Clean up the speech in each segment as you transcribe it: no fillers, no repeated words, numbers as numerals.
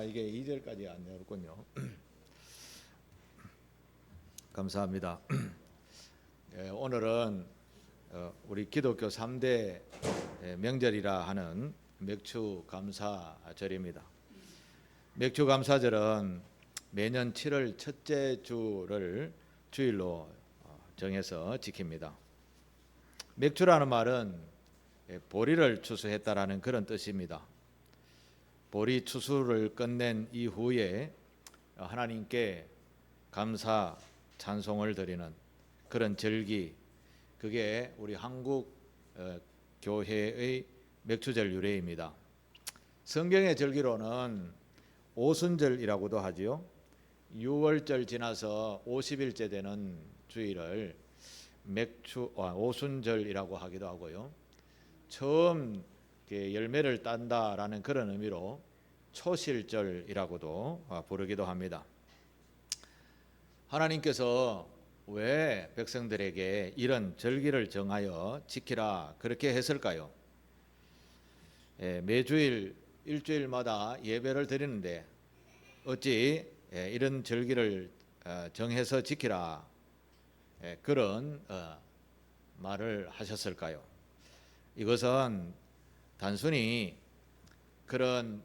이게 2절까지 안 나왔군요. 감사합니다. 오늘은 우리 기독교 3대 명절이라 하는 맥주 감사절입니다. 맥주 감사절은 매년 7월 첫째 주를 주일로 정해서 지킵니다. 맥주라는 말은 보리를 추수했다라는 그런 뜻입니다. 보리 추수를 끝낸 이후에 하나님께 감사 찬송을 드리는 그런 절기, 그게 우리 한국 교회의 맥주절 유래입니다. 성경의 절기로는 오순절이라고도 하지요. 6월절 지나서 50일째 되는 주일을 오순절이라고 하기도 하고요. 처음 열매를 딴다라는 그런 의미로 초실절이라고도 부르기도 합니다. 하나님께서 왜 백성들에게 이런 절기를 정하여 지키라 그렇게 했을까요? 매주일 일주일마다 예배를 드리는데 어찌 이런 절기를 정해서 지키라 그런 말을 하셨을까요? 이것은 단순히 그런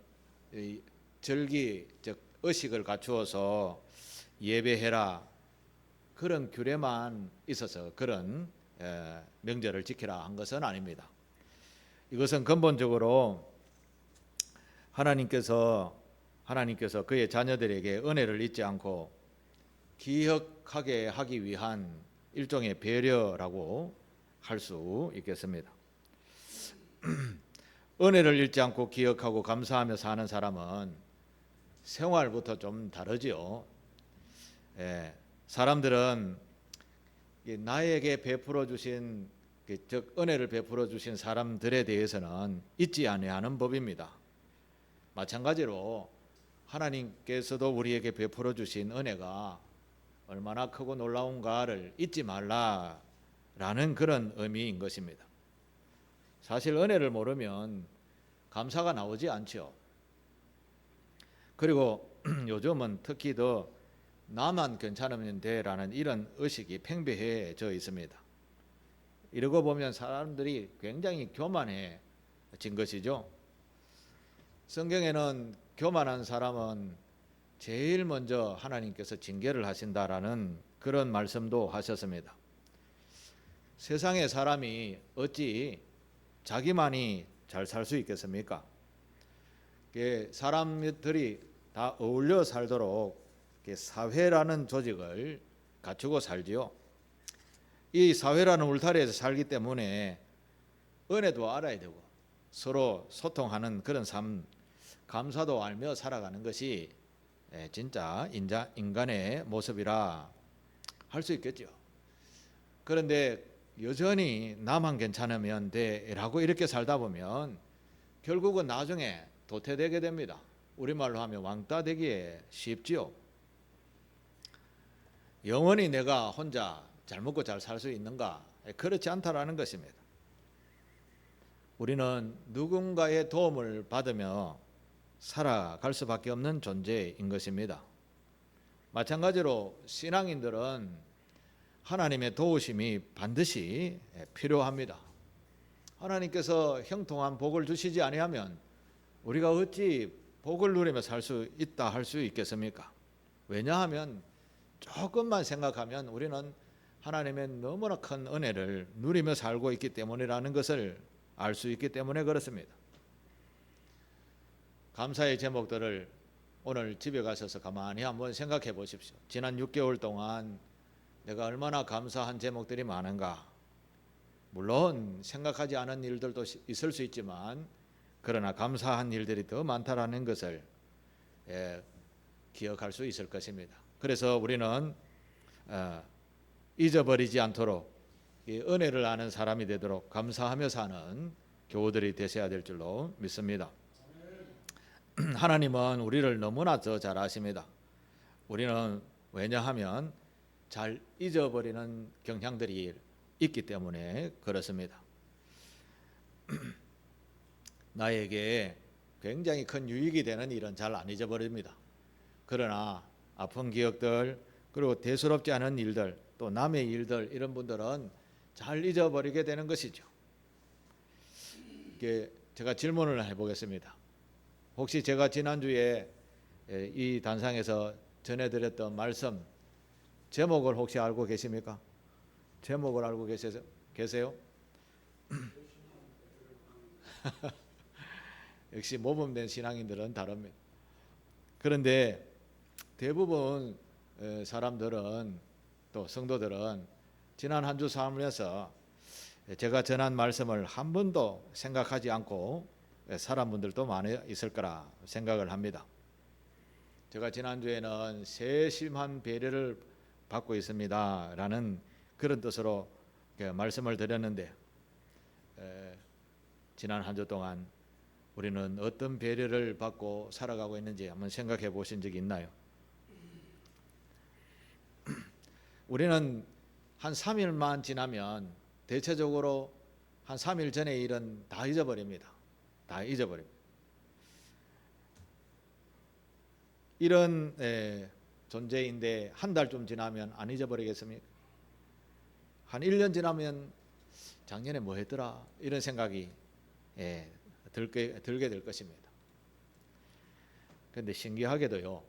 절기, 즉 의식을 갖추어서 예배해라 그런 규례만 있어서 그런 명절을 지키라 한 것은 아닙니다. 이것은 근본적으로 하나님께서 그의 자녀들에게 은혜를 잊지 않고 기억하게 하기 위한 일종의 배려라고 할 수 있겠습니다. 은혜를 잃지 않고 기억하고 감사하며 사는 사람은 생활부터 좀 다르지요. 사람들은 나에게 베풀어 주신, 즉 은혜를 베풀어 주신 사람들에 대해서는 잊지 아니하는 법입니다. 마찬가지로 하나님께서도 우리에게 베풀어 주신 은혜가 얼마나 크고 놀라운가를 잊지 말라라는 그런 의미인 것입니다. 사실 은혜를 모르면 감사가 나오지 않죠. 그리고 요즘은 특히 더 나만 괜찮으면 돼라는 이런 의식이 팽배해져 있습니다. 이러고 보면 사람들이 굉장히 교만해진 것이죠. 성경에는 교만한 사람은 제일 먼저 하나님께서 징계를 하신다라는 그런 말씀도 하셨습니다. 세상의 사람이 어찌 자기만이 잘 살 수 있겠습니까? 사람들이 다 어울려 살도록 사회라는 조직을 갖추고 살지요. 이 사회라는 울타리에서 살기 때문에 은혜도 알아야 되고 서로 소통하는 그런 삶, 감사도 알며 살아가는 것이 진짜 인간의 모습이라 할 수 있겠죠. 그런데 여전히 나만 괜찮으면 돼라고 이렇게 살다 보면 결국은 나중에 도태되게 됩니다. 우리말로 하면 왕따 되기에 쉽지요. 영원히 내가 혼자 잘 먹고 잘 살 수 있는가? 그렇지 않다라는 것입니다. 우리는 누군가의 도움을 받으며 살아갈 수밖에 없는 존재인 것입니다. 마찬가지로 신앙인들은 하나님의 도우심이 반드시 필요합니다. 하나님께서 형통한 복을 주시지 아니하면 우리가 어찌 복을 누리며 살 수 있다 할 수 있겠습니까? 왜냐하면 조금만 생각하면 우리는 하나님의 너무나 큰 은혜를 누리며 살고 있기 때문이라는 것을 알 수 있기 때문에 그렇습니다. 감사의 제목들을 오늘 집에 가셔서 가만히 한번 생각해 보십시오. 지난 6개월 동안 내가 얼마나 감사한 제목들이 많은가. 물론 생각하지 않은 일들도 있을 수 있지만 그러나 감사한 일들이 더 많다라는 것을 기억할 수 있을 것입니다. 그래서 우리는 잊어버리지 않도록 이 은혜를 아는 사람이 되도록 감사하며 사는 교우들이 되셔야 될 줄로 믿습니다. 하나님은 우리를 너무나 더 잘 아십니다. 우리는 왜냐하면 잘 잊어버리는 경향들이 있기 때문에 그렇습니다. 나에게 굉장히 큰 유익이 되는 일은 잘 안 잊어버립니다. 그러나 아픈 기억들, 그리고 대수롭지 않은 일들, 또 남의 일들, 이런 분들은 잘 잊어버리게 되는 것이죠. 제가 질문을 해보겠습니다. 혹시 제가 지난주에 이 단상에서 전해드렸던 말씀 제목을 혹시 알고 계십니까? 제목을 알고 계세요? 역시 모범된 신앙인들은 다릅니다. 그런데 대부분 사람들은, 또 성도들은 지난 한 주 살면서 제가 전한 말씀을 한 번도 생각하지 않고 살아온 분들도 많이 있을 거라 생각을 합니다. 제가 지난주에는 세심한 배려를 받고 있습니다 라는 그런 뜻으로 말씀을 드렸는데, 지난 한 주 동안 우리는 어떤 배려를 받고 살아가고 있는지 한번 생각해 보신 적이 있나요? 우리는 한 3일만 지나면 대체적으로 한 3일 전의 일은 다 잊어버립니다. 다 잊어버립니다. 이런 존재인데 한 달쯤 지나면 안 잊어버리겠습니까? 한 1년 지나면 작년에 뭐 했더라 이런 생각이 들게 될 것입니다. 그런데 신기하게도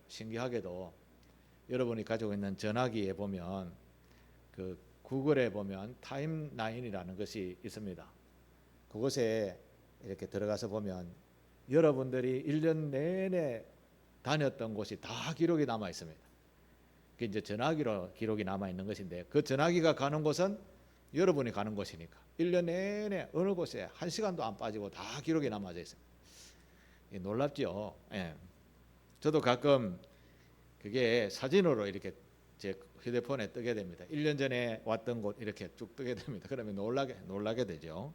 여러분이 가지고 있는 전화기에 보면 그 구글에 보면 타임라인이라는 것이 있습니다. 그곳에 이렇게 들어가서 보면 여러분들이 1년 내내 다녔던 곳이 다 기록이 남아 있습니다. 그 이제 전화기로 기록이 남아 있는 것인데, 그 전화기가 가는 곳은 여러분이 가는 곳이니까 1년 내내 어느 곳에 1시간도 안 빠지고 다 기록이 남아져 있습니다. 놀랍죠? 예. 저도 가끔 그게 사진으로 이렇게 제 휴대폰에 뜨게 됩니다. 1년 전에 왔던 곳 이렇게 쭉 뜨게 됩니다. 그러면 놀라게 되죠.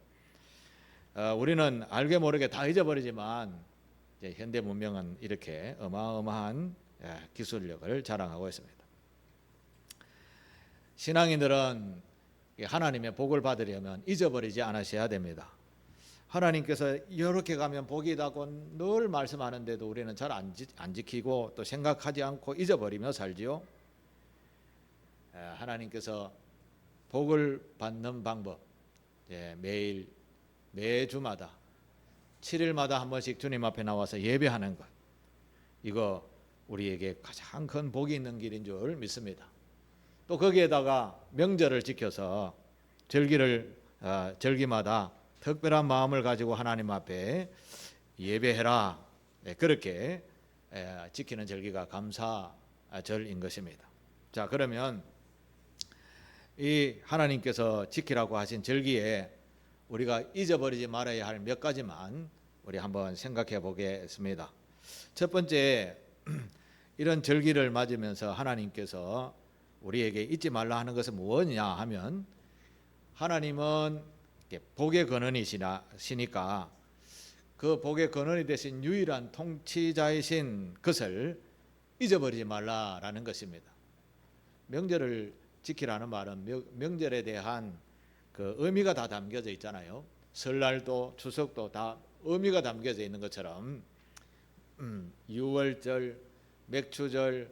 우리는 알게 모르게 다 잊어버리지만 이제 현대 문명은 이렇게 어마어마한 기술력을 자랑하고 있습니다. 신앙인들은 하나님의 복을 받으려면 잊어버리지 않으셔야 됩니다. 하나님께서 이렇게 가면 복이 있다고 늘 말씀하는데도 우리는 잘 안 지키고 또 생각하지 않고 잊어버리며 살지요. 하나님께서 복을 받는 방법, 매일 매주마다 7일마다 한 번씩 주님 앞에 나와서 예배하는 것, 이거 우리에게 가장 큰 복이 있는 길인 줄 믿습니다. 또 거기에다가 명절을 지켜서 절기마다 특별한 마음을 가지고 하나님 앞에 예배해라, 그렇게 지키는 절기가 감사절인 것입니다. 자, 그러면 이 하나님께서 지키라고 하신 절기에 우리가 잊어버리지 말아야 할 몇 가지만 우리 한번 생각해 보겠습니다. 첫 번째, 이런 절기를 맞으면서 하나님께서 우리에게 잊지 말라 하는 것은 무엇이냐 하면, 하나님은 복의 근원이시니까 그 복의 근원이 되신 유일한 통치자이신 것을 잊어버리지 말라라는 것입니다. 명절을 지키라는 말은 명절에 대한 그 의미가 다 담겨져 있잖아요. 설날도 추석도 다 의미가 담겨져 있는 것처럼 유월절, 맥추절,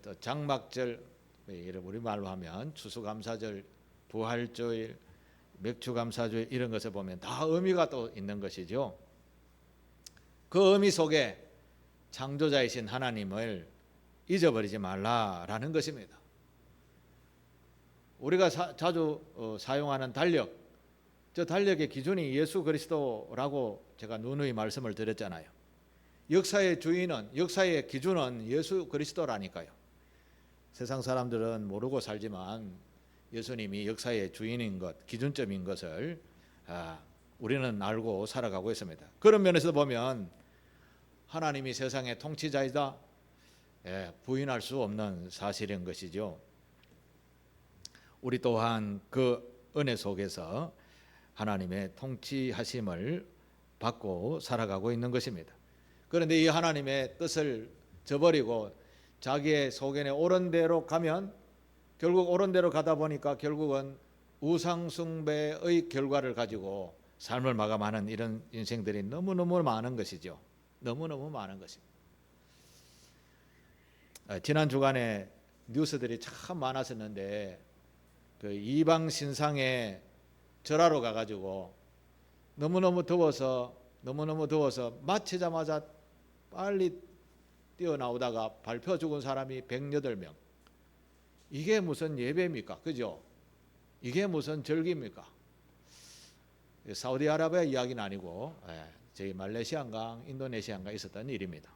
또 장막절, 우리말로 하면 추수감사절, 부활주일, 맥추감사주일, 이런 것을 보면 다 의미가 또 있는 것이죠. 그 의미 속에 창조자이신 하나님을 잊어버리지 말라라는 것입니다. 우리가 자주 사용하는 달력, 저 달력의 기준이 예수 그리스도라고 제가 누누이 말씀을 드렸잖아요. 역사의 기준은 예수 그리스도라니까요. 세상 사람들은 모르고 살지만 예수님이 역사의 주인인 것, 기준점인 것을 우리는 알고 살아가고 있습니다. 그런 면에서 보면 하나님이 세상의 통치자이다, 부인할 수 없는 사실인 것이죠. 우리 또한 그 은혜 속에서 하나님의 통치하심을 받고 살아가고 있는 것입니다. 그런데 이 하나님의 뜻을 저버리고 자기의 소견에 옳은 대로 가면, 결국 옳은 대로 가다 보니까 결국은 우상 숭배의 결과를 가지고 삶을 마감하는 이런 인생들이 너무너무 많은 것이죠. 너무너무 많은 것입니다. 지난 주간에 뉴스들이 참 많았었는데 그 이방 신상에 절하러 가가지고 너무너무 더워서 마치자마자 빨리 뛰어나오다가 밟혀 죽은 사람이 108명. 이게 무슨 예배입니까? 그죠? 이게 무슨 절기입니까? 사우디아라비아 이야기는 아니고 저희 말레이시아인가 인도네시아인가 있었던 일입니다.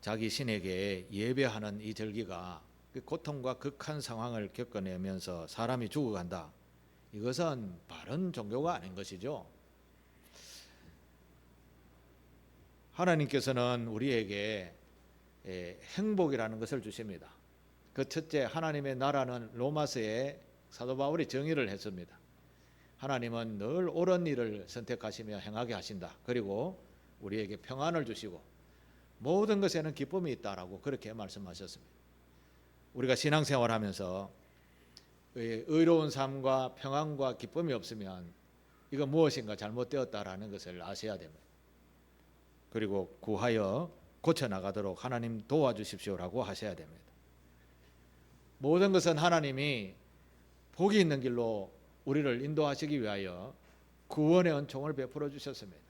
자기 신에게 예배하는 이 절기가 그 고통과 극한 상황을 겪어내면서 사람이 죽어간다. 이것은 바른 종교가 아닌 것이죠. 하나님께서는 우리에게 행복이라는 것을 주십니다. 그 첫째, 하나님의 나라는 로마서에 사도 바울이 정의를 했습니다. 하나님은 늘 옳은 일을 선택하시며 행하게 하신다. 그리고 우리에게 평안을 주시고 모든 것에는 기쁨이 있다라고 그렇게 말씀하셨습니다. 우리가 신앙생활하면서 의로운 삶과 평안과 기쁨이 없으면 이거 무엇인가 잘못되었다라는 것을 아셔야 됩니다. 그리고 구하여 고쳐나가도록 하나님 도와주십시오라고 하셔야 됩니다. 모든 것은 하나님이 복이 있는 길로 우리를 인도하시기 위하여 구원의 은총을 베풀어 주셨습니다.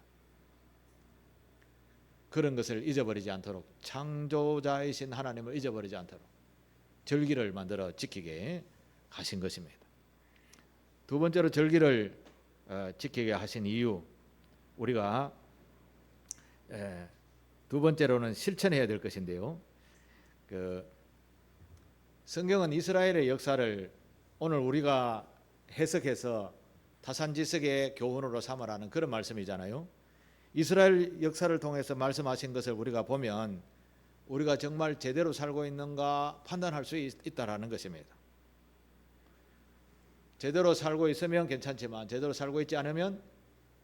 그런 것을 잊어버리지 않도록, 창조자이신 하나님을 잊어버리지 않도록 절기를 만들어 지키게 하신 것입니다. 두 번째로 절기를 지키게 하신 이유, 우리가 두 번째로는 실천해야 될 것인데요. 성경은 이스라엘의 역사를 오늘 우리가 해석해서 타산지석의 교훈으로 삼으라는 그런 말씀이잖아요. 이스라엘 역사를 통해서 말씀하신 것을 우리가 보면 우리가 정말 제대로 살고 있는가 판단할 수 있다라는 것입니다. 제대로 살고 있으면 괜찮지만 제대로 살고 있지 않으면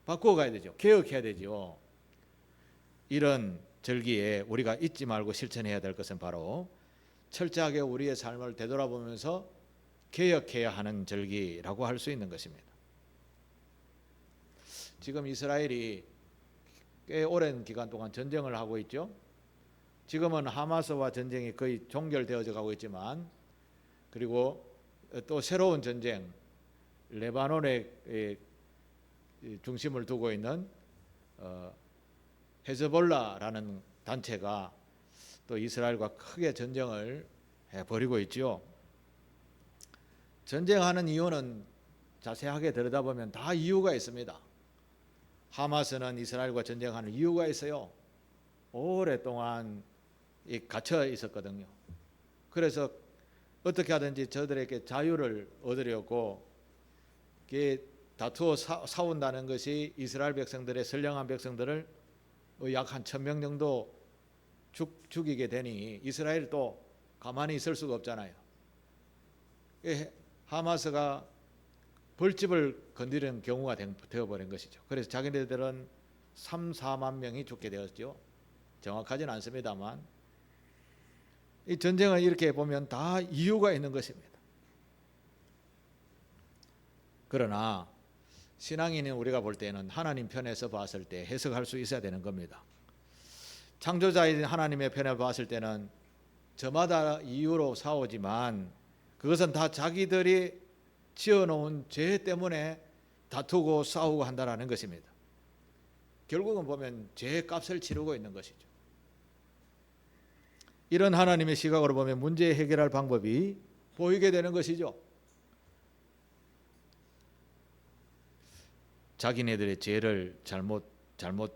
바꾸어 가야 되죠. 개혁해야 되죠. 이런 절기에 우리가 잊지 말고 실천해야 될 것은 바로 철저하게 우리의 삶을 되돌아보면서 개혁해야 하는 절기라고 할 수 있는 것입니다. 지금 이스라엘이 꽤 오랜 기간 동안 전쟁을 하고 있죠. 지금은 하마스와 전쟁이 거의 종결되어져 가고 있지만, 그리고 또 새로운 전쟁, 레바논에 중심을 두고 있는 헤즈볼라라는 단체가 또 이스라엘과 크게 전쟁을 벌이고 있죠. 전쟁하는 이유는 자세하게 들여다보면 다 이유가 있습니다. 하마스는 이스라엘과 전쟁하는 이유가 있어요. 오랫동안 갇혀 있었거든요. 그래서 어떻게 하든지 저들에게 자유를 얻으려고 다투어 싸운다는 것이 이스라엘 백성들의 선량한 백성들을 약 한 1000명 정도 죽이게 되니 이스라엘도 가만히 있을 수가 없잖아요. 하마스가 벌집을 건드리는 경우가 되어버린 것이죠. 그래서 자기네들은 3-4만 명이 죽게 되었죠. 정확하지는 않습니다만 이 전쟁을 이렇게 보면 다 이유가 있는 것입니다. 그러나 신앙인인 우리가 볼 때는 하나님 편에서 봤을 때 해석할 수 있어야 되는 겁니다. 창조자인 하나님의 편에 봤을 때는 저마다 이유로 싸우지만 그것은 다 자기들이 지어놓은 죄 때문에 다투고 싸우고 한다는 것입니다. 결국은 보면 죄의 값을 치르고 있는 것이죠. 이런 하나님의 시각으로 보면 문제 해결할 방법이 보이게 되는 것이죠. 자기네들의 죄를 잘못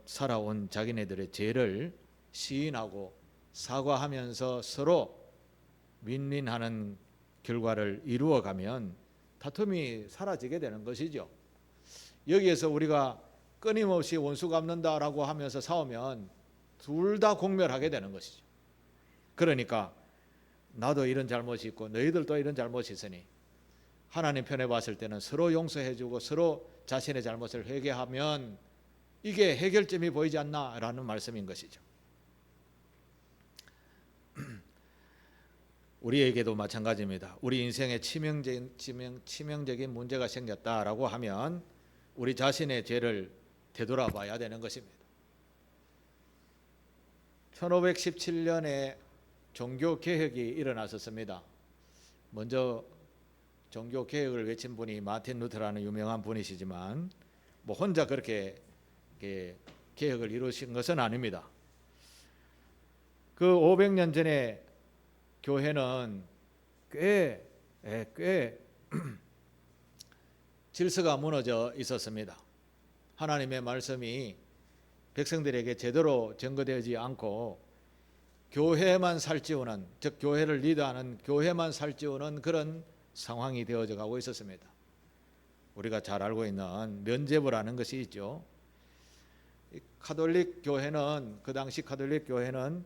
살아온 자기네들의 죄를 시인하고 사과하면서 서로 윈윈하는 결과를 이루어가면 다툼이 사라지게 되는 것이죠. 여기에서 우리가 끊임없이 원수 갚는다라고 하면서 싸우면 둘 다 공멸하게 되는 것이죠. 그러니까 나도 이런 잘못이 있고 너희들도 이런 잘못이 있으니 하나님 편에 봤을 때는 서로 용서해주고 서로 자신의 잘못을 회개하면 이게 해결점이 보이지 않나라는 말씀인 것이죠. 우리에게도 마찬가지입니다. 우리 인생에 치명적인 문제가 생겼다라고 하면 우리 자신의 죄를 되돌아봐야 되는 것입니다. 1517년에 종교개혁이 일어났었습니다. 먼저 종교개혁을 외친 분이 마틴 루터라는 유명한 분이시지만 혼자 그렇게 개혁을 이루신 것은 아닙니다. 그 500년 전에 교회는 꽤 질서가 무너져 있었습니다. 하나님의 말씀이 백성들에게 제대로 전거되지 않고 교회만 살찌우는, 즉 교회를 리드하는 교회만 살찌우는 그런 상황이 되어져 가고 있었습니다. 우리가 잘 알고 있는 면죄부라는 것이 있죠. 카톨릭 교회는, 그 당시 카톨릭 교회는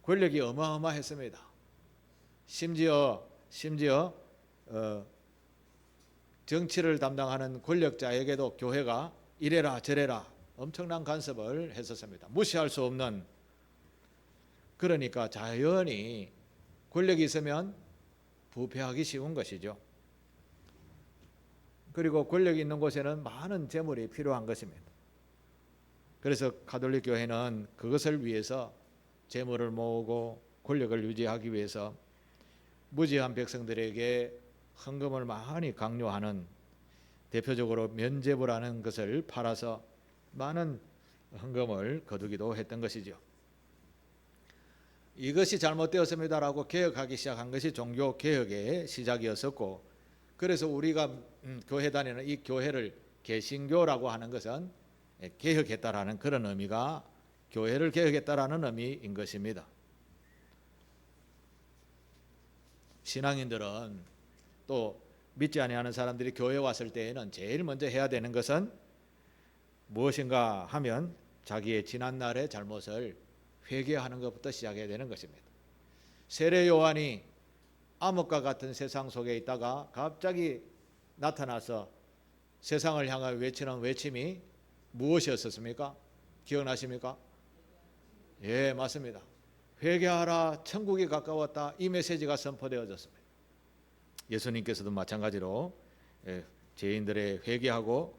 권력이 어마어마했습니다. 심지어 정치를 담당하는 권력자에게도 교회가 이래라 저래라 엄청난 간섭을 했었습니다. 무시할 수 없는, 그러니까 자연히 권력이 있으면 부패하기 쉬운 것이죠. 그리고 권력이 있는 곳에는 많은 재물이 필요한 것입니다. 그래서 가톨릭 교회는 그것을 위해서 재물을 모으고 권력을 유지하기 위해서 무지한 백성들에게 헌금을 많이 강요하는, 대표적으로 면죄부라는 것을 팔아서 많은 헌금을 거두기도 했던 것이죠. 이것이 잘못되었습니다라고 개혁하기 시작한 것이 종교개혁의 시작이었었고, 그래서 우리가 교회 다니는 이 교회를 개신교라고 하는 것은 개혁했다라는 그런 의미가, 교회를 개혁했다라는 의미인 것입니다. 신앙인들은 또 믿지 아니하는 사람들이 교회에 왔을 때에는 제일 먼저 해야 되는 것은 무엇인가 하면 자기의 지난날의 잘못을 회개하는 것부터 시작해야 되는 것입니다. 세례 요한이 암흑과 같은 세상 속에 있다가 갑자기 나타나서 세상을 향하여 외치는 외침이 무엇이었습니까? 기억나십니까? 예, 맞습니다. 회개하라, 천국이 가까웠다, 이 메시지가 선포되어졌습니다. 예수님께서도 마찬가지로 죄인들의 회개하고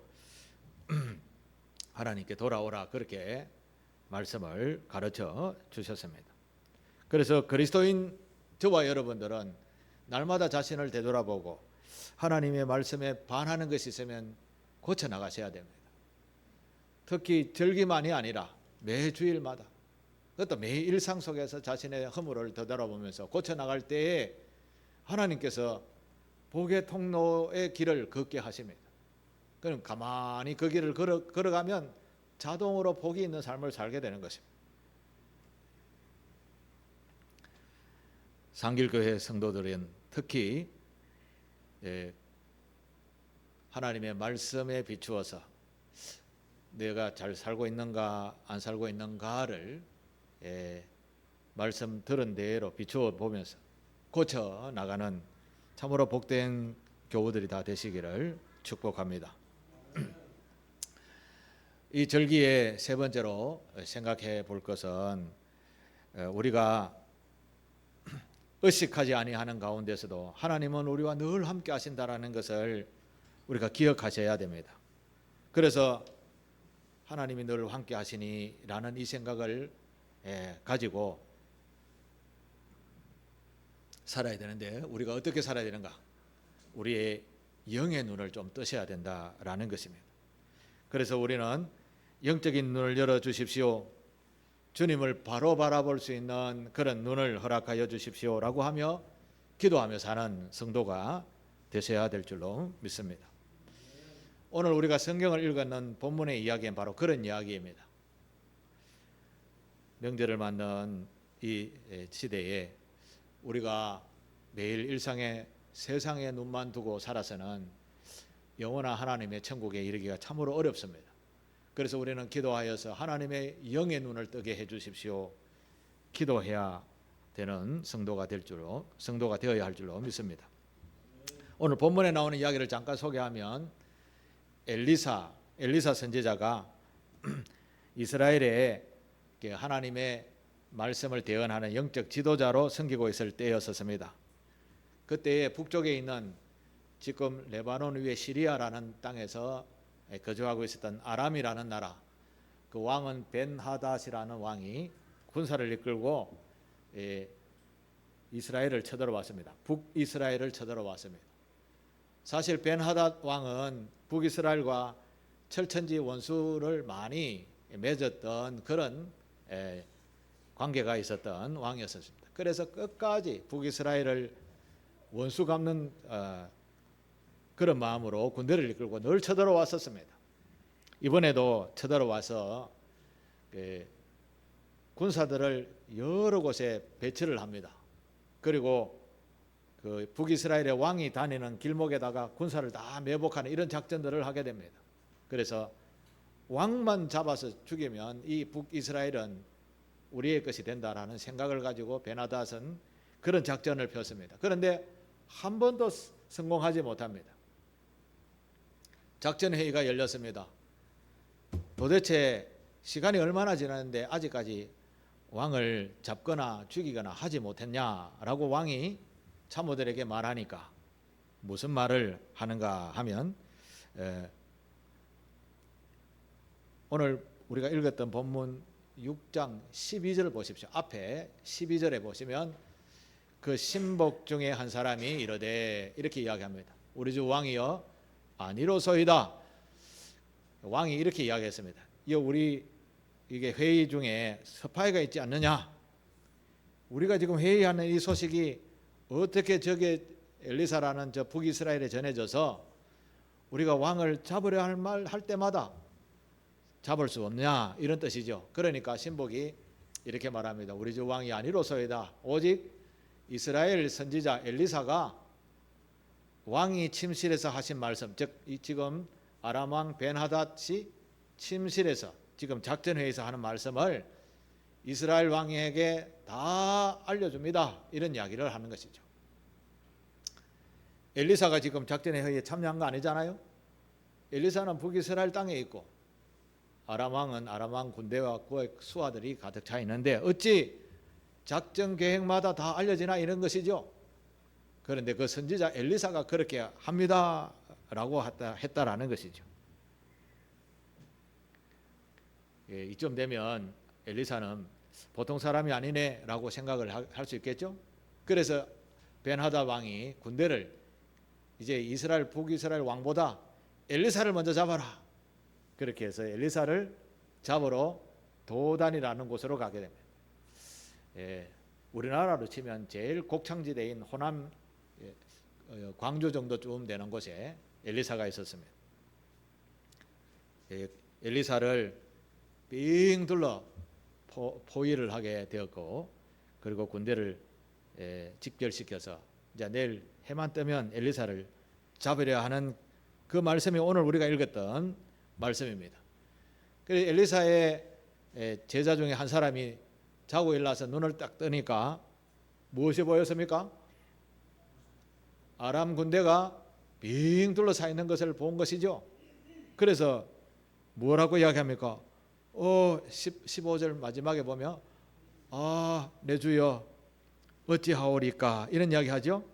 하나님께 돌아오라, 그렇게 말씀을 가르쳐 주셨습니다. 그래서 그리스도인 저와 여러분들은 날마다 자신을 되돌아보고 하나님의 말씀에 반하는 것이 있으면 고쳐 나가셔야 됩니다. 특히 절기만이 아니라 매 주일마다, 그것도 매일 일상 속에서 자신의 허물을 되돌아보면서 고쳐 나갈 때에 하나님께서 복의 통로의 길을 걷게 하십니다. 그럼 가만히 그 길을 걸어가면 자동으로 복이 있는 삶을 살게 되는 것입니다. 상길교회 성도들은 특히 하나님의 말씀에 비추어서 내가 잘 살고 있는가 안 살고 있는가를 말씀 들은 대로 비추어 보면서 고쳐 나가는 참으로 복된 교우들이 다 되시기를 축복합니다. 이 절기의 세 번째로 생각해 볼 것은 우리가 의식하지 아니하는 가운데서도 하나님은 우리와 늘 함께 하신다라는 것을 우리가 기억하셔야 됩니다. 그래서 하나님이 늘 함께 하시니라는 이 생각을 가지고 살아야 되는데, 우리가 어떻게 살아야 되는가? 우리의 영의 눈을 좀 뜨셔야 된다라는 것입니다. 그래서 우리는 영적인 눈을 열어주십시오, 주님을 바로 바라볼 수 있는 그런 눈을 허락하여 주십시오라고 하며 기도하며 사는 성도가 되셔야 될 줄로 믿습니다. 오늘 우리가 성경을 읽는 본문의 이야기는 바로 그런 이야기입니다. 명절을 맞는 이 시대에 우리가 매일 일상에 세상에 눈만 두고 살아서는 영원한 하나님의 천국에 이르기가 참으로 어렵습니다. 그래서 우리는 기도하여서 하나님의 영의 눈을 뜨게 해 주십시오, 기도해야 되는 성도가 되어야 할 줄로 믿습니다. 오늘 본문에 나오는 이야기를 잠깐 소개하면, 엘리사 선지자가 이스라엘에 하나님의 말씀을 대언하는 영적 지도자로 섬기고 있을 때였었습니다. 그때에 북쪽에 있는 지금 레바논 위의 시리아라는 땅에서 거주하고 있었던 아람이라는 나라, 그 왕은 벤하닷이라는 왕이 군사를 이끌고 이스라엘을 쳐들어왔습니다. 북이스라엘을 쳐들어왔습니다. 사실 벤하닷 왕은 북이스라엘과 철천지 원수를 많이 맺었던 그런 관계가 있었던 왕이었습니다. 그래서 끝까지 북이스라엘을 원수 갚는 그런 마음으로 군대를 이끌고 늘 쳐들어왔었습니다. 이번에도 쳐들어와서 군사들을 여러 곳에 배치를 합니다. 그리고 그 북이스라엘의 왕이 다니는 길목에다가 군사를 다 매복하는 이런 작전들을 하게 됩니다. 그래서 왕만 잡아서 죽이면 이 북이스라엘은 우리의 것이 된다라는 생각을 가지고 벤하닷은 그런 작전을 폈습니다. 그런데 한 번도 성공하지 못합니다. 작전 회의가 열렸습니다. 도대체 시간이 얼마나 지났는데 아직까지 왕을 잡거나 죽이거나 하지 못했냐라고 왕이 참모들에게 말하니까 무슨 말을 하는가 하면 오늘 우리가 읽었던 본문 6장 12절 보십시오. 앞에 12절에 보시면 그 신복 중에 한 사람이 이르되 이렇게 이야기합니다. 우리 주 왕이여 아니로소이다. 왕이 이렇게 이야기했습니다. 우리 이게 회의 중에 스파이가 있지 않느냐? 우리가 지금 회의하는 이 소식이 어떻게 저게 엘리사라는 저 북이스라엘에 전해져서 우리가 왕을 잡으려 할 때마다 잡을 수 없냐 이런 뜻이죠. 그러니까 신복이 이렇게 말합니다. 우리 주 왕이 아니로소이다. 오직 이스라엘 선지자 엘리사가 왕이 침실에서 하신 말씀, 즉 지금 아람 왕 벤하닷이 침실에서 지금 작전회의에서 하는 말씀을 이스라엘 왕에게 다 알려줍니다. 이런 이야기를 하는 것이죠. 엘리사가 지금 작전회의에 참여한 거 아니잖아요. 엘리사는 북이스라엘 땅에 있고 아람 왕은 아람 왕 군대와 그의 수하들이 가득 차 있는데 어찌 작전 계획마다 다 알려지나 이런 것이죠. 그런데 그 선지자 엘리사가 그렇게 합니다라고 했다라는 것이죠. 이쯤 되면 엘리사는 보통 사람이 아니네라고 생각을 할 수 있겠죠. 그래서 벤하닷 왕이 군대를 이제 북이스라엘 왕보다 엘리사를 먼저 잡아라. 그렇게 해서 엘리사를 잡으러 도단이라는 곳으로 가게 됩니다. 우리나라로 치면 제일 곡창지대인 호남 광주 정도쯤 되는 곳에 엘리사가 있었습니다. 엘리사를 빙 둘러 포위를 하게 되었고 그리고 군대를 집결시켜서 이제 내일 해만 뜨면 엘리사를 잡으려 하는 그 말씀이 오늘 우리가 읽었던 말씀입니다. 그래서 엘리사의 제자 중에 한 사람이 자고 일어나서 눈을 딱 뜨니까 무엇이 보였습니까? 아람 군대가 빙 둘러싸 있는 것을 본 것이죠. 그래서 뭐라고 이야기합니까? 15절 마지막에 보면 내 주여 어찌하오리까 이런 이야기 하죠.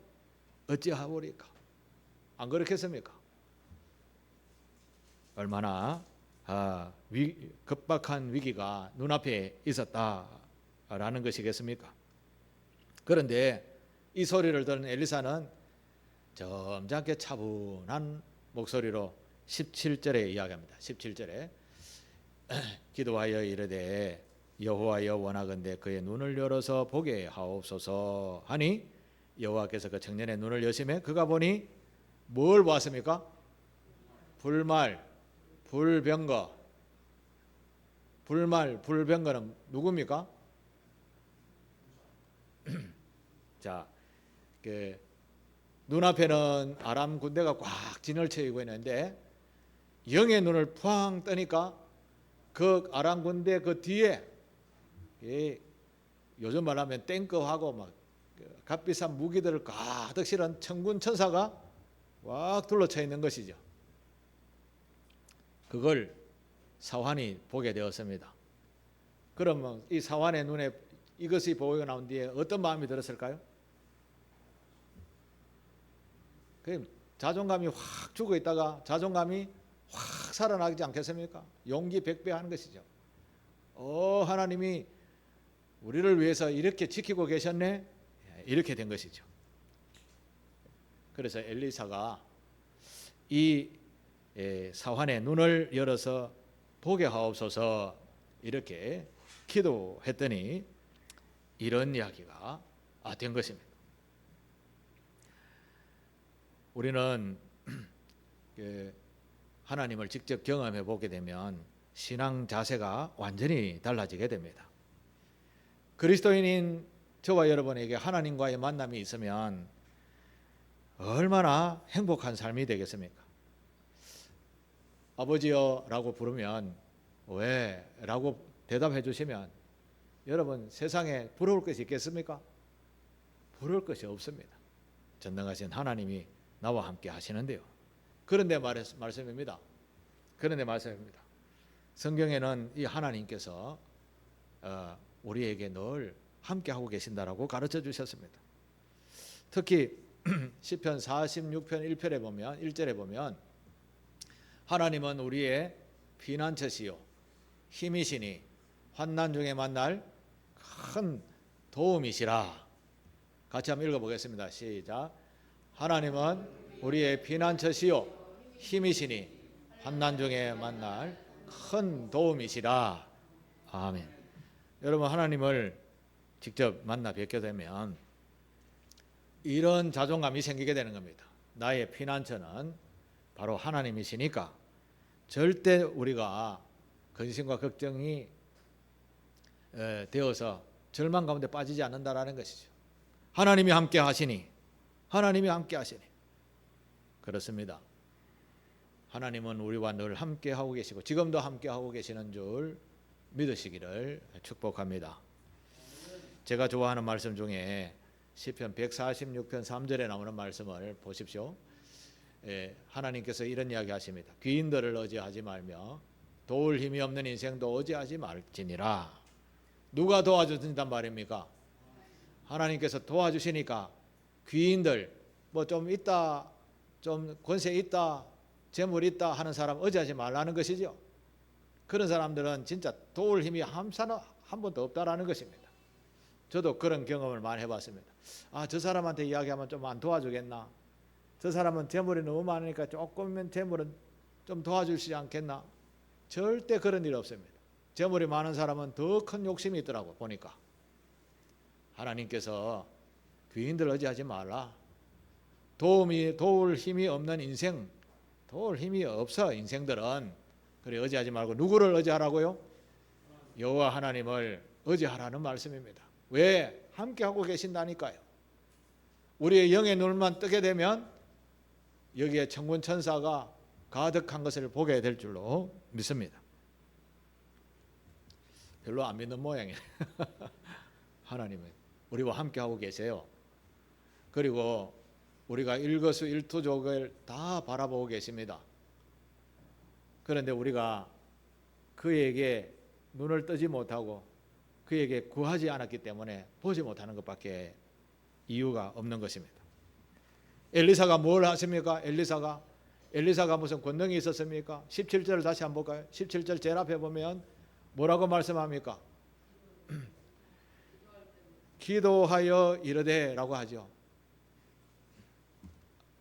어찌하오리까 안 그렇겠습니까? 얼마나 급박한 위기가 눈앞에 있었다라는 것이겠습니까? 그런데 이 소리를 들은 엘리사는 점잖게 차분한 목소리로 17절에 이야기합니다. 17절에 기도하여 이르되 여호와여 원하건대 그의 눈을 열어서 보게 하옵소서 하니 여호와께서 그 청년의 눈을 여심해 그가 보니 뭘 보았습니까? 불말, 불병거. 불말, 불병거는 누굽니까? 자, 눈앞에는 아람 군대가 꽉 진을 채우고 있는데 영의 눈을 푸앙 뜨니까 그 아람 군대 그 뒤에 요즘 말하면 탱크하고 막 값비싼 무기들을 가득 실은 천군 천사가 꽉 둘러쳐 있는 것이죠. 그걸 사환이 보게 되었습니다. 그러면 이 사환의 눈에 이것이 보이고 나온 뒤에 어떤 마음이 들었을까요? 자존감이 확 죽어 있다가 자존감이 확 살아나지 않겠습니까? 용기 백배하는 것이죠. 하나님이 우리를 위해서 이렇게 지키고 계셨네, 이렇게 된 것이죠. 그래서 엘리사가 이 사환의 눈을 열어서 보게 하옵소서 이렇게 기도했더니 이런 이야기가 된 것입니다. 우리는 하나님을 직접 경험해 보게 되면 신앙 자세가 완전히 달라지게 됩니다. 그리스도인인 저와 여러분에게 하나님과의 만남이 있으면 얼마나 행복한 삶이 되겠습니까? 아버지여 라고 부르면 왜? 라고 대답해 주시면 여러분 세상에 부러울 것이 있겠습니까? 부러울 것이 없습니다. 전능하신 하나님이 나와 함께 하시는데요. 그런데 말씀입니다. 그런데 말씀입니다. 성경에는 이 하나님께서 우리에게 늘 함께하고 계신다라고 가르쳐 주셨습니다. 특히 시편 46편 1편에 보면 1절에 보면 하나님은 우리의 피난처시요 힘이시니 환난 중에 만날 큰 도움이시라. 같이 한번 읽어보겠습니다. 시작. 하나님은 우리의 피난처시요 힘이시니 환난 중에 만날 큰 도움이시라. 아멘. 여러분 하나님을 직접 만나 뵙게 되면 이런 자존감이 생기게 되는 겁니다. 나의 피난처는 바로 하나님이시니까 절대 우리가 근심과 걱정이 되어서 절망 가운데 빠지지 않는다라는 것이죠. 하나님이 함께 하시니 그렇습니다. 하나님은 우리와 늘 함께 하고 계시고 지금도 함께 하고 계시는 줄 믿으시기를 축복합니다. 제가 좋아하는 말씀 중에 시편 146편 3절에 나오는 말씀을 보십시오. 하나님께서 이런 이야기 하십니다. 귀인들을 의지하지 말며 도울 힘이 없는 인생도 의지하지 말지니라. 누가 도와주신단 말입니까? 하나님께서 도와주시니까 귀인들 뭐 좀 있다, 좀 권세 있다, 재물 있다 하는 사람 의지하지 말라는 것이죠. 그런 사람들은 진짜 도울 힘이 한 번도 없다라는 것입니다. 저도 그런 경험을 많이 해봤습니다. 저 사람한테 이야기하면 좀 안 도와주겠나? 저 사람은 재물이 너무 많으니까 조금이면 재물은 좀 도와주시지 않겠나? 절대 그런 일 없습니다. 재물이 많은 사람은 더 큰 욕심이 있더라고 보니까. 하나님께서 귀인들 의지하지 말라. 도울 힘이 없는 인생, 도울 힘이 없어 인생들은 그래 의지하지 말고 누구를 의지하라고요? 여호와 하나님을 의지하라는 말씀입니다. 왜? 함께하고 계신다니까요. 우리의 영의 눈만 뜨게 되면 여기에 천군 천사가 가득한 것을 보게 될 줄로 믿습니다. 별로 안 믿는 모양이에요. 하나님은 우리와 함께하고 계세요. 그리고 우리가 일거수일투족을 다 바라보고 계십니다. 그런데 우리가 그에게 눈을 뜨지 못하고 그에게 구하지 않았기 때문에 보지 못하는 것밖에 이유가 없는 것입니다. 엘리사가 뭘 하십니까? 엘리사가 무슨 권능이 있었습니까? 17절을 다시 한번 볼까요? 17절 제일 앞에 보면 뭐라고 말씀합니까? 기도하여 이르되 라고 하죠.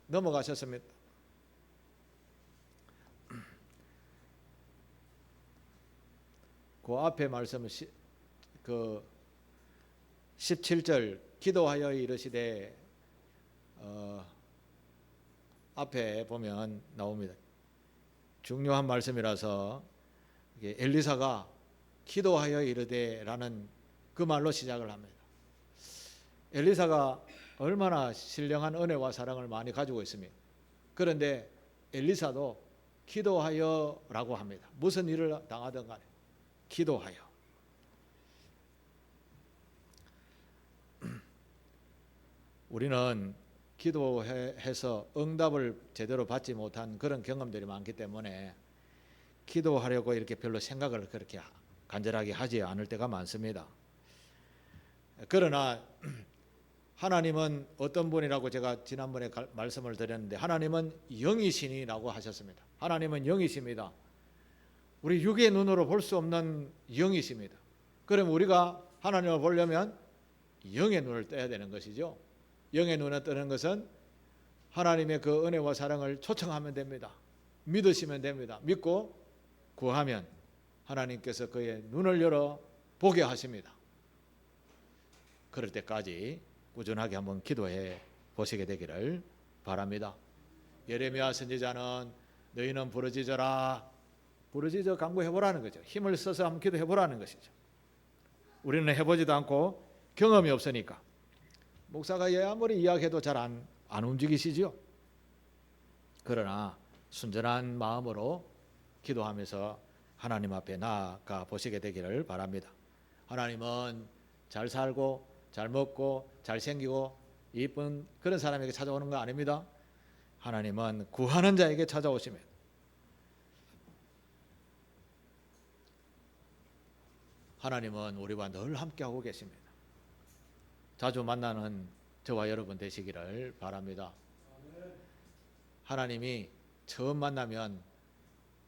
넘어가셨습니다. 그 앞에 말씀은 그 17절 기도하여 이르시되 앞에 보면 나옵니다. 중요한 말씀이라서 엘리사가 기도하여 이르되라는 그 말로 시작을 합니다. 엘리사가 얼마나 신령한 은혜와 사랑을 많이 가지고 있습니까? 그런데 엘리사도 기도하여라고 합니다. 무슨 일을 당하든 간에 기도하여. 우리는 기도해서 응답을 제대로 받지 못한 그런 경험들이 많기 때문에 기도하려고 이렇게 별로 생각을 그렇게 간절하게 하지 않을 때가 많습니다. 그러나 하나님은 어떤 분이라고 제가 지난번에 말씀을 드렸는데 하나님은 영이시니라고 하셨습니다. 하나님은 영이십니다. 우리 육의 눈으로 볼 수 없는 영이십니다. 그럼 우리가 하나님을 보려면 영의 눈을 떠야 되는 것이죠. 영의 눈을 뜨는 것은 하나님의 그 은혜와 사랑을 초청하면 됩니다. 믿으시면 됩니다. 믿고 구하면 하나님께서 그의 눈을 열어 보게 하십니다. 그럴 때까지 꾸준하게 한번 기도해 보시게 되기를 바랍니다. 예레미야 선지자는 너희는 부르짖어라, 부르짖어 간구해 보라는 거죠. 힘을 써서 한번 기도해 보라는 것이죠. 우리는 해보지도 않고 경험이 없으니까 목사가 아무리 이야기해도 잘 안 움직이시죠. 그러나 순전한 마음으로 기도하면서 하나님 앞에 나아가 보시게 되기를 바랍니다. 하나님은 잘 살고 잘 먹고 잘 생기고 이쁜 그런 사람에게 찾아오는 거 아닙니다. 하나님은 구하는 자에게 찾아오십니다. 하나님은 우리와 늘 함께하고 계십니다. 자주 만나는 저와 여러분 되시기를 바랍니다. 하나님이 처음 만나면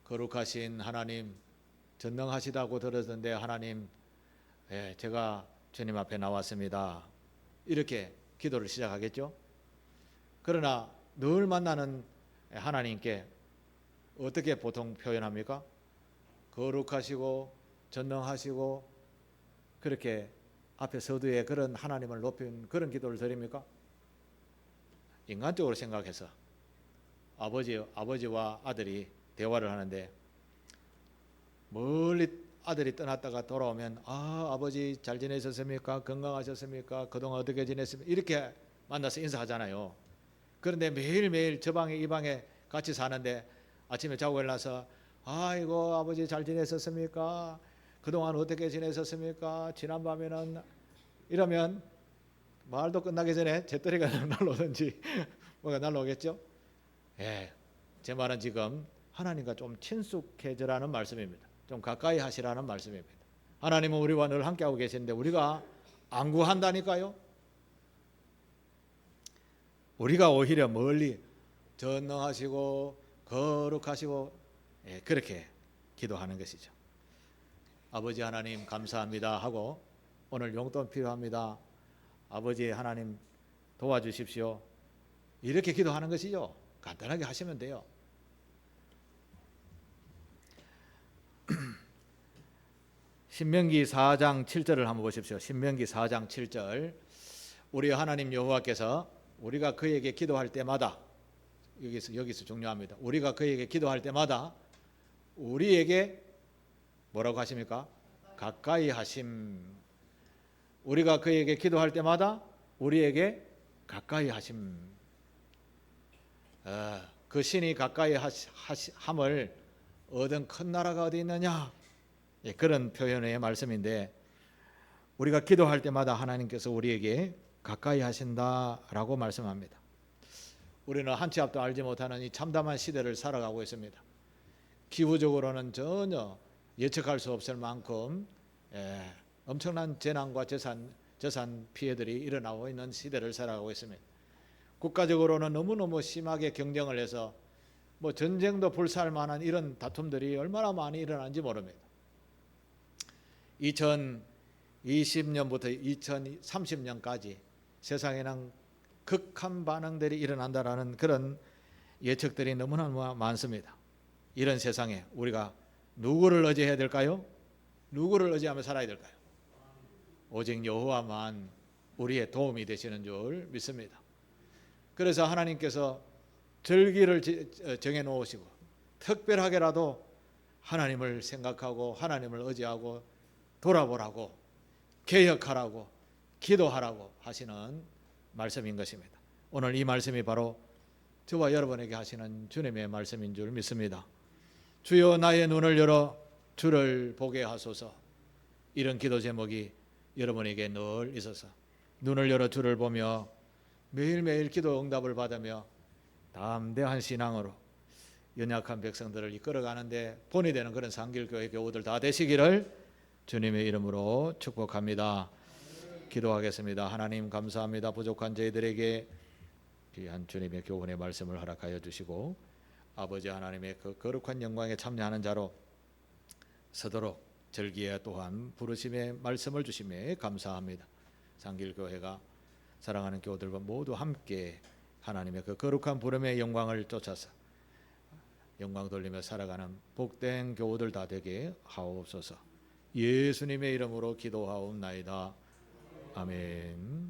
거룩하신 하나님, 전능하시다고 들었는데 하나님, 제가 주님 앞에 나왔습니다. 이렇게 기도를 시작하겠죠. 그러나 늘 만나는 하나님께 어떻게 보통 표현합니까? 거룩하시고 전능하시고 그렇게 앞에 서두에 그런 하나님을 높인 그런 기도를 드립니까? 인간적으로 생각해서 아버지와 아들이 대화를 하는데 멀리 아들이 떠났다가 돌아오면 아버지 잘 지내셨습니까? 건강하셨습니까? 그동안 어떻게 지냈습니까? 이렇게 만나서 인사하잖아요. 그런데 매일매일 저 방에 이 방에 같이 사는데 아침에 자고 일어나서 아이고 아버지 잘 지내셨습니까? 그동안 어떻게 지내셨습니까? 지난밤에는 이러면 말도 끝나기 전에 재떨이가 날라오든지 뭐가 날라오겠죠. 제 말은 지금 하나님과 좀 친숙해지라는 말씀입니다. 좀 가까이 하시라는 말씀입니다. 하나님은 우리와 늘 함께하고 계시는데 우리가 안 구한다니까요. 우리가 오히려 멀리 전능하시고 거룩하시고 그렇게 기도하는 것이죠. 아버지 하나님 감사합니다 하고 오늘 용돈 필요합니다. 아버지 하나님 도와주십시오. 이렇게 기도하는 것이죠. 간단하게 하시면 돼요. 신명기 4장 7절을 한번 보십시오. 신명기 4장 7절. 우리 하나님 여호와께서 우리가 그에게 기도할 때마다 여기서 중요합니다. 우리가 그에게 기도할 때마다 우리에게 뭐라고 하십니까? 가까이 하심. 우리가 그에게 기도할 때마다 우리에게 가까이 하심. 그 신이 가까이 함을 얻은 큰 나라가 어디 있느냐? 그런 표현의 말씀인데 우리가 기도할 때마다 하나님께서 우리에게 가까이 하신다라고 말씀합니다. 우리는 한 치 앞도 알지 못하는 이 참담한 시대를 살아가고 있습니다. 기후적으로는 전혀 예측할 수 없을 만큼 엄청난 재난과 재산 피해들이 일어나고 있는 시대를 살아가고 있습니다. 국가적으로는 너무너무 심하게 경쟁을 해서 뭐 전쟁도 불사할 만한 이런 다툼들이 얼마나 많이 일어나는지 모릅니다. 2020년부터 2030년까지 세상에는 극한 반응들이 일어난다라는 그런 예측들이 너무나 많습니다. 이런 세상에 우리가 누구를 의지해야 될까요? 누구를 의지하며 살아야 될까요? 오직 여호와만 우리의 도움이 되시는 줄 믿습니다. 그래서 하나님께서 절기를 정해 놓으시고 특별하게라도 하나님을 생각하고 하나님을 의지하고 돌아보라고 개혁하라고 기도하라고 하시는 말씀인 것입니다. 오늘 이 말씀이 바로 저와 여러분에게 하시는 주님의 말씀인 줄 믿습니다. 주여 나의 눈을 열어 주를 보게 하소서. 이런 기도 제목이 여러분에게 늘 있어서 눈을 열어 주를 보며 매일매일 기도 응답을 받으며 담대한 신앙으로 연약한 백성들을 이끌어가는데 본이 되는 그런 상길교회 교우들 다 되시기를 주님의 이름으로 축복합니다. 기도하겠습니다. 하나님 감사합니다. 부족한 저희들에게 귀한 주님의 교훈의 말씀을 허락하여 주시고 아버지 하나님의 그 거룩한 영광에 참여하는 자로 서도록 절기에 또한 부르심의 말씀을 주심에 감사합니다. 상길교회가 사랑하는 교우들과 모두 함께 하나님의 그 거룩한 부름의 영광을 쫓아서 영광 돌리며 살아가는 복된 교우들 다 되게 하옵소서. 예수님의 이름으로 기도하옵나이다. 아멘.